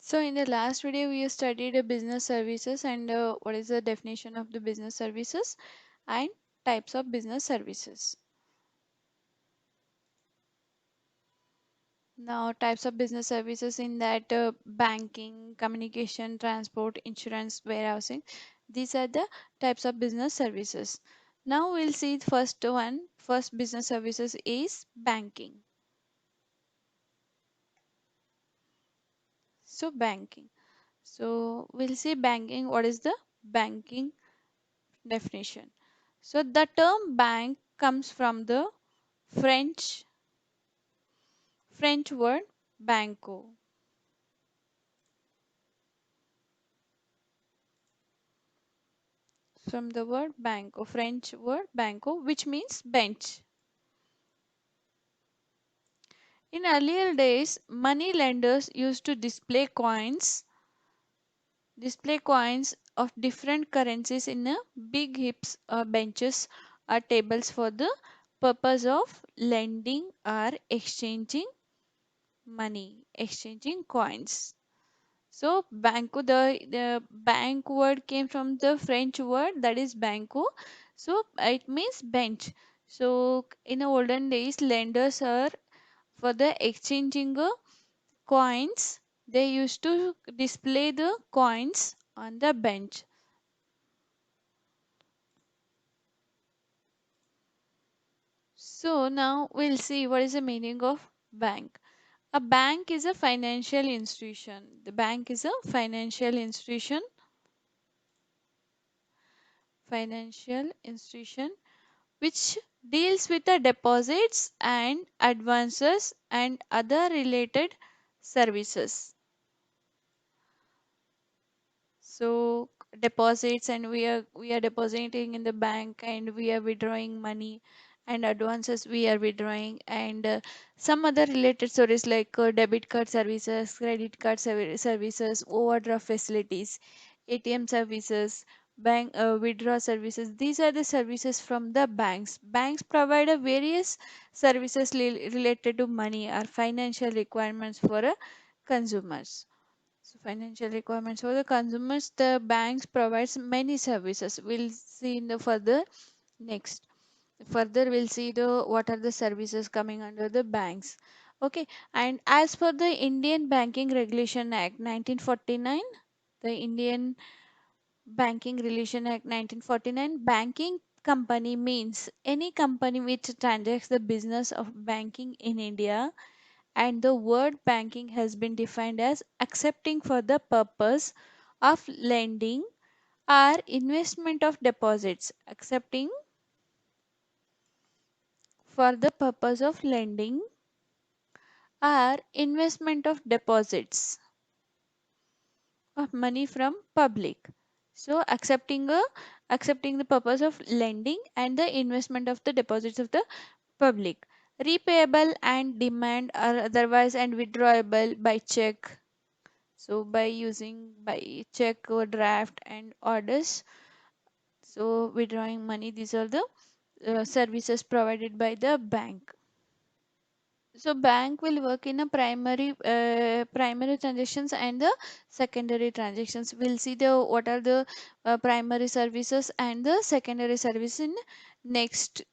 So in the last video, we studied business services and what is the definition of the business services and types of business services. Now, types of business services in that banking, communication, transport, insurance, warehousing. These are the types of business services. Now we'll see the first one. First business services is banking. So banking. So we'll see banking. What is the banking definition? So the term bank comes from the French French word banco. From the word banco, French word banco, which means bench. In earlier days, money lenders used to display coins of different currencies in a big heaps or benches or tables for the purpose of lending or exchanging money, exchanging coins. So banco, the bank word came from the French word that is banco. So it means bench. So in the olden days, lenders are for the exchanging coins. They used to display the coins on the bench. So now we'll see what is the meaning of bank. A bank is a financial institution. The bank is a financial institution which deals with the deposits and advances and other related services. So deposits, and we are depositing in the bank and we are withdrawing money, and advances we are withdrawing, and some other related services like debit card services, credit card services, overdraft facilities, ATM services, bank withdraw services. These are the services from the banks. Banks provide a various services related to money or financial requirements for consumers. So financial requirements for the consumers, the banks provides many services. We'll see in the further next. Further, we'll see the what are the services coming under the banks. Okay, and as per the Indian Banking Regulation Act 1949, the Indian Banking Regulation Act 1949, banking company means any company which transacts the business of banking in India, and the word banking has been defined as accepting for the purpose of lending or investment of deposits, accepting for the purpose of lending or investment of deposits of money from public. So accepting the purpose of lending and the investment of the deposits of the public, repayable and demand or otherwise, and withdrawable by check. So by using by check or draft and orders, so withdrawing money, these are the services provided by the bank. So bank will work in a primary transactions and the secondary transactions. We'll see the what are the primary services and the secondary service in next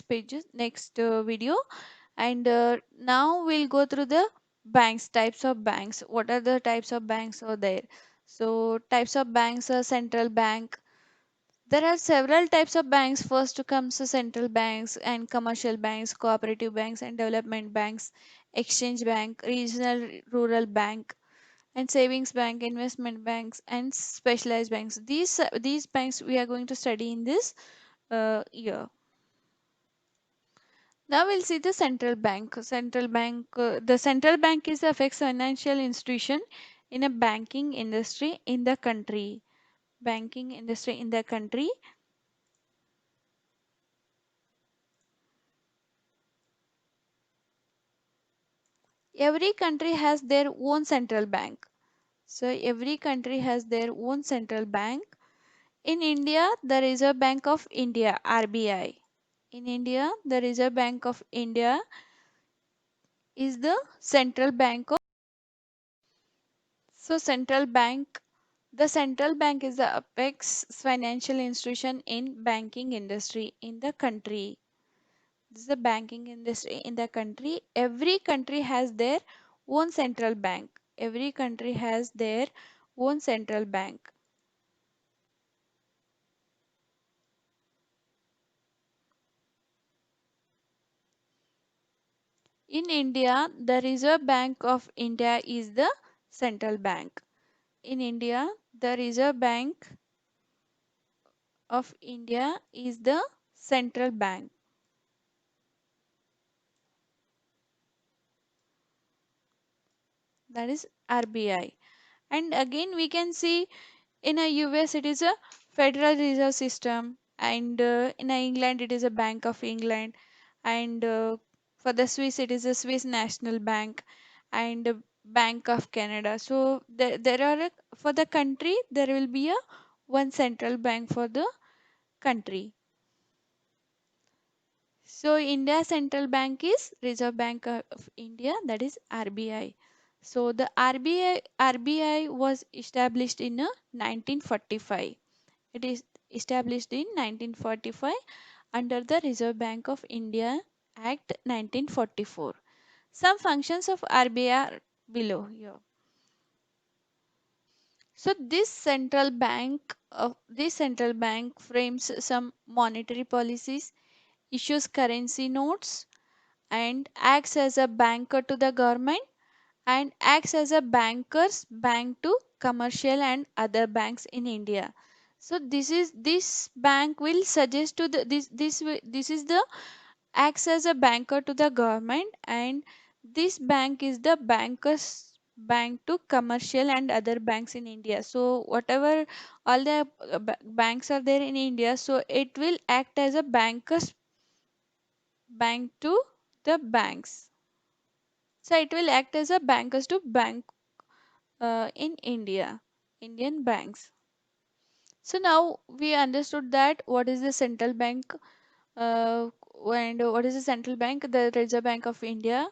pages, next video. And now we'll go through the banks, types of banks. What are the types of banks are there? So types of banks are central bank. There are several types of banks. First comes the central banks and commercial banks, cooperative banks and development banks, exchange bank, regional rural bank, and savings bank, investment banks, and specialized banks. These banks we are going to study in this year. Now we'll see the central bank. The central bank is a fixed financial institution in a banking industry in the country. Banking industry in the country. Every country has their own central bank. So every country has their own central bank. In India, the Reserve Bank of India, RBI. In India, the Reserve Bank of India is the central bank of. So the central bank is the apex financial institution in banking industry in the country. This is the banking industry in the country. Every country has their own central bank. Every country has their own central bank. In India, the Reserve Bank of India is the central bank. In India, the Reserve Bank of India is the central bank. That is RBI. And again, we can see in a US it is a Federal Reserve System, and in a England it is a Bank of England, and for the Swiss it is a Swiss National Bank, and Bank of Canada. So there are for the country there will be a one central bank for the country. So India central bank is Reserve Bank of India, that is RBI. So the RBI was established in 1945. It is established in 1945 under the Reserve Bank of India Act 1944. Some functions of RBI are below here. So this central bank frames some monetary policies, issues currency notes, and acts as a banker to the government, and acts as a banker's bank to commercial and other banks in India. So this bank will suggest to the this is the acts as a banker to the government, and this bank is the banker's bank to commercial and other banks in India. So whatever all the banks are there in India, so it will act as a banker's bank to the banks. So it will act as a bankers to bank in India, Indian banks. So now we understood that what is the central bank, uh, and what is the central bank? The Reserve Bank of India,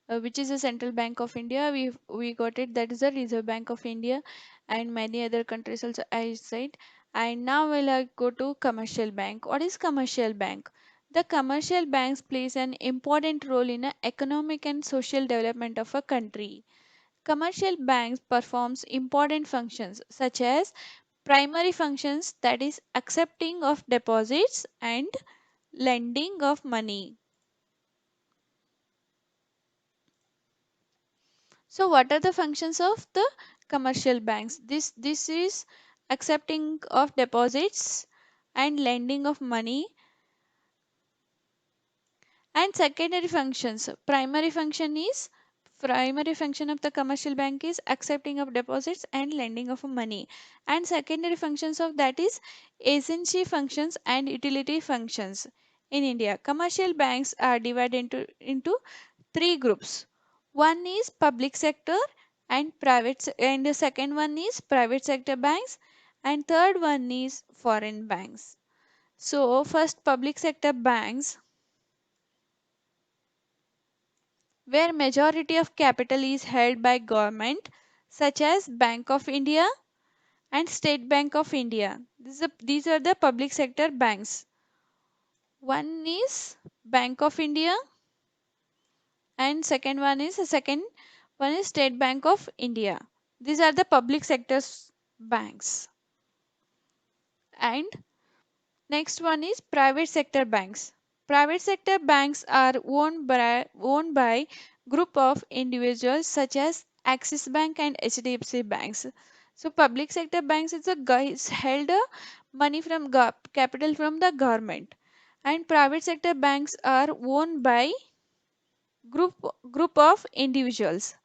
which is the central bank of India. We got it. That is the Reserve Bank of India, and many other countries also I said. And now we'll go to commercial bank. What is commercial bank? The commercial banks plays an important role in the economic and social development of a country. Commercial banks performs important functions such as primary functions, that is accepting of deposits and lending of money. So what are the functions of the commercial banks? This is accepting of deposits and lending of money. And secondary functions, primary function of the commercial bank is accepting of deposits and lending of money, and secondary functions of that is agency functions and utility functions. In India, commercial banks are divided into three groups. One is public sector and and the second one is private sector banks, and third one is foreign banks. So first, public sector banks, where majority of capital is held by government, such as Bank of India and State Bank of India. These are the public sector banks. One is Bank of India, and second one is State Bank of India. These are the public sector's banks. And next one is private sector banks. Private sector banks are owned by group of individuals such as Axis Bank and HDFC banks. So public sector banks is a guys held money from capital from the government, and private sector banks are owned by group group of individuals.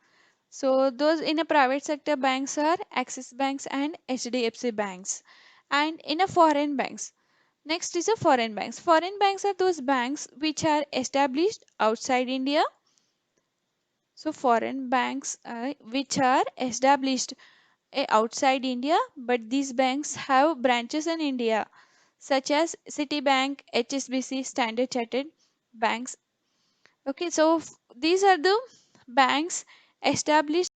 So those in a private sector banks are Axis banks and HDFC banks, and in a foreign banks. Next is a foreign banks. Foreign banks are those banks which are established outside India. So foreign banks which are established outside India, but these banks have branches in India, such as Citibank, HSBC, Standard Chartered banks. Okay, so these are the banks established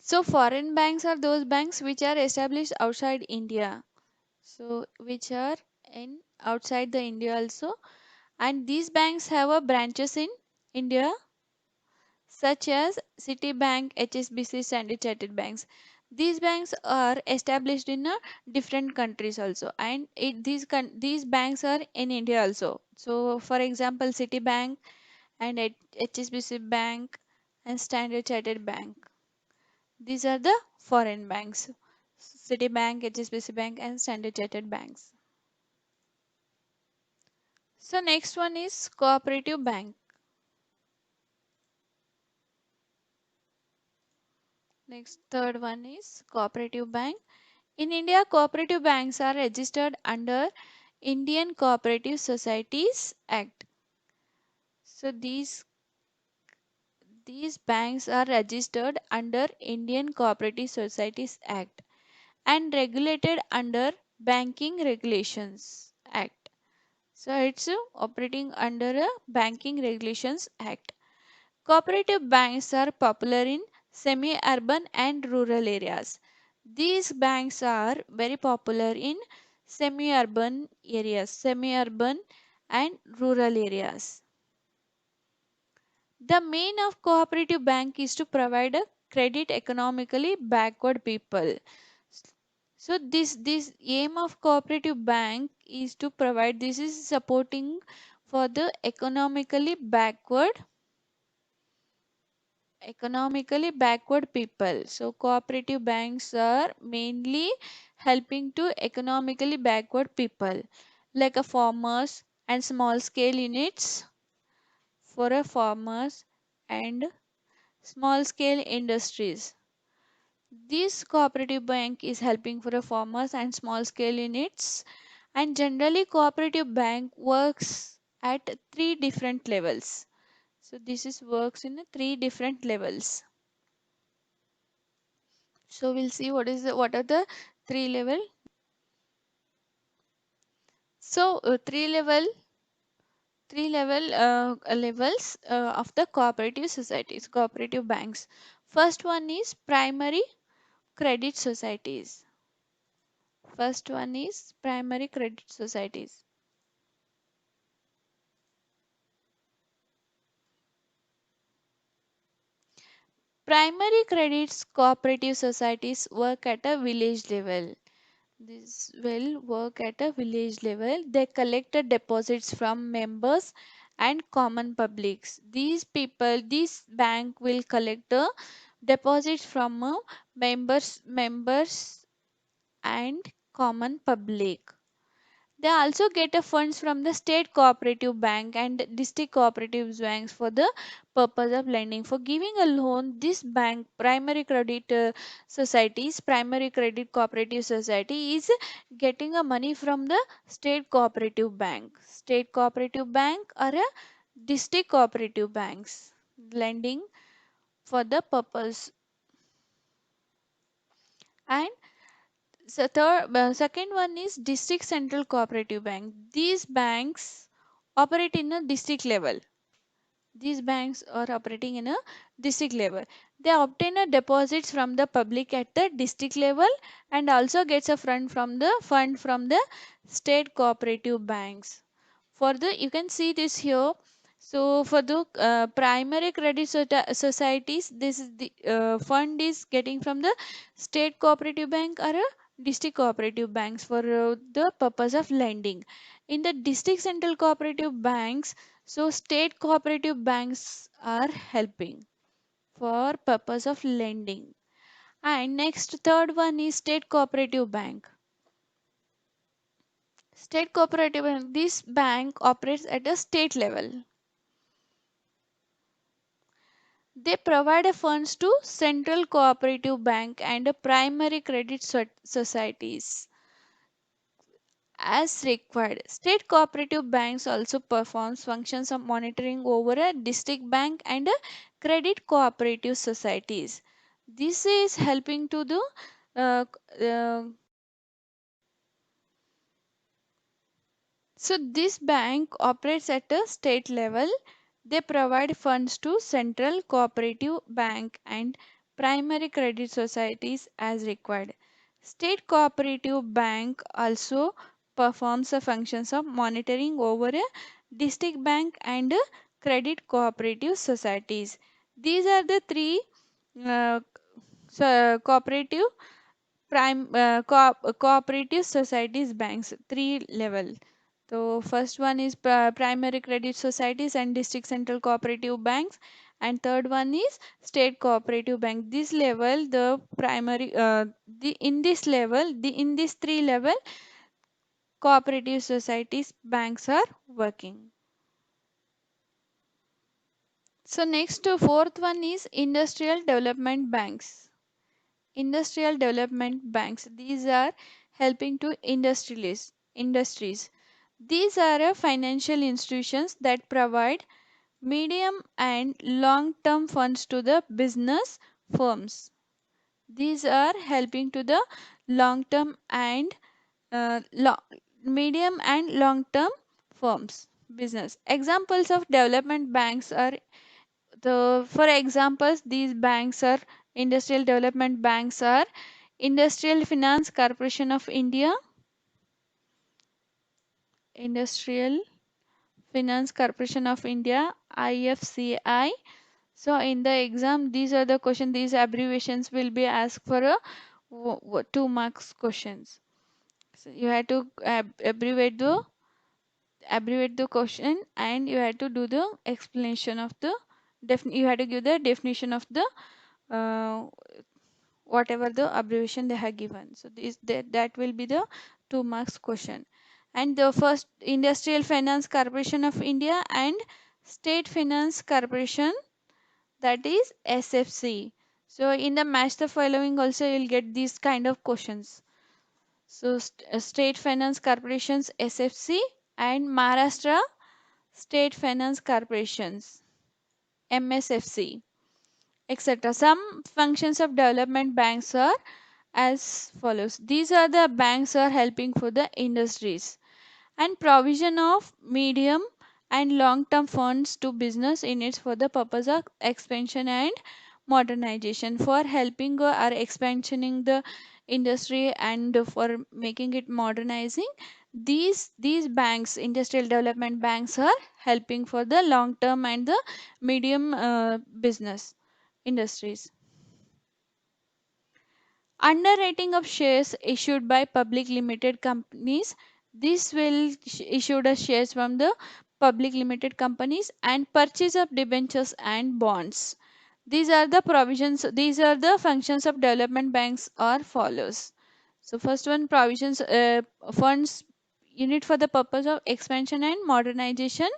So foreign banks are those banks which are established outside India. So which are in outside the India also, and these banks have a branches in India such as Citibank, HSBC, Standard Chartered banks. These banks are established in different countries also, and these banks are in India also. So, for example, Citibank and HSBC Bank and Standard Chartered Bank. These are the foreign banks. Citibank, HSBC Bank, and Standard Chartered banks. So, next one is cooperative bank. Next, third one is cooperative bank. In India, cooperative banks are registered under Indian Cooperative Societies Act. So these banks are registered under Indian Cooperative Societies Act and regulated under Banking Regulations Act. So it's operating under a Banking Regulations Act. Cooperative banks are popular in semi-urban and rural areas. These banks are very popular in semi-urban and rural areas. The main of cooperative bank is to provide a credit economically backward people. So this aim of cooperative bank is to provide, this is supporting for the economically backward people. So cooperative banks are mainly helping to economically backward people like a farmers and small scale units for a farmers and small scale industries. This cooperative bank is helping for a farmers and small scale units, and generally cooperative bank works at three different levels. So this is works in three different levels. So we'll see what are the three level. So levels of the cooperative societies, cooperative banks. First one is primary credit societies. First one is primary credit societies. Primary credits cooperative societies work at a village level. This will work at a village level. They collect the deposits from members and common publics. This bank will collect the deposits from members and common public. They also get a funds from the state cooperative bank and district cooperative banks for the purpose of lending. For giving a loan, this bank, primary credit cooperative society is getting a money from the state cooperative bank. State cooperative bank or a district cooperative banks lending for the purpose. And second one is district central cooperative bank. These banks operate in a district level. These banks are operating in a district level. They obtain a deposits from the public at the district level and also gets a fund from the state cooperative banks. For the you can see this here. So for the primary credit societies, this is the fund is getting from the state cooperative bank or a district cooperative banks for the purpose of lending. In the district central cooperative banks, so state cooperative banks are helping for purpose of lending. And next third one is state cooperative bank. State cooperative bank, this bank operates at a state level. They provide funds to central cooperative bank and primary credit societies as required. State cooperative banks also performs functions of monitoring over a district bank and a credit cooperative societies. This is helping to the uh, uh, so this bank operates at a state level. They provide funds to central cooperative bank and primary credit societies as required. State cooperative bank also performs the functions of monitoring over a district bank and credit cooperative societies. These are the three uh, cooperative cooperative societies banks, three level. So first one is primary credit societies and district central cooperative banks, and third one is state cooperative bank. This level, the primary, the in this level, the in this three level, cooperative societies banks are working. So next, fourth one is industrial development banks. Industrial development banks. These are helping to industries. These are financial institutions that provide medium and long term funds to the business firms. These are helping to the long term and uh, lo- medium and long term firms business. Examples of development banks are for examples, these banks are industrial development banks are Industrial Finance Corporation of India, Industrial Finance Corporation of India, IFCI. So in the exam, these are the questions. These abbreviations will be asked for a 2 marks questions. So you have to abbreviate the question, and you have to do the explanation of the you have to give the definition of the uh, whatever the abbreviation they have given. So that will be the 2 marks question. And the first, Industrial Finance Corporation of India and State Finance Corporation, that is SFC. So in the match the following also you'll get these kind of questions. So State Finance Corporations SFC and Maharashtra State Finance Corporations MSFC, etc. Some functions of development banks are as follows. These are the banks are helping for the industries and provision of medium and long term funds to business units for the purpose of expansion and modernization, for helping or expansioning the industry and for making it modernizing. These banks, industrial development banks, are helping for the long term and the medium business industries. Underwriting of shares issued by public limited companies. This will issue the shares from the public limited companies, and purchase of debentures and bonds. These are the provisions, these are the functions of development banks are follows. So first one, provisions, funds unit for the purpose of expansion and modernization,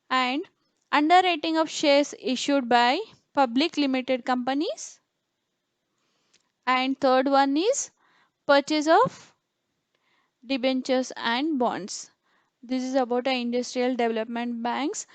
and underwriting of shares issued by public limited companies, and third one is purchase of debentures and bonds. This is about industrial development banks.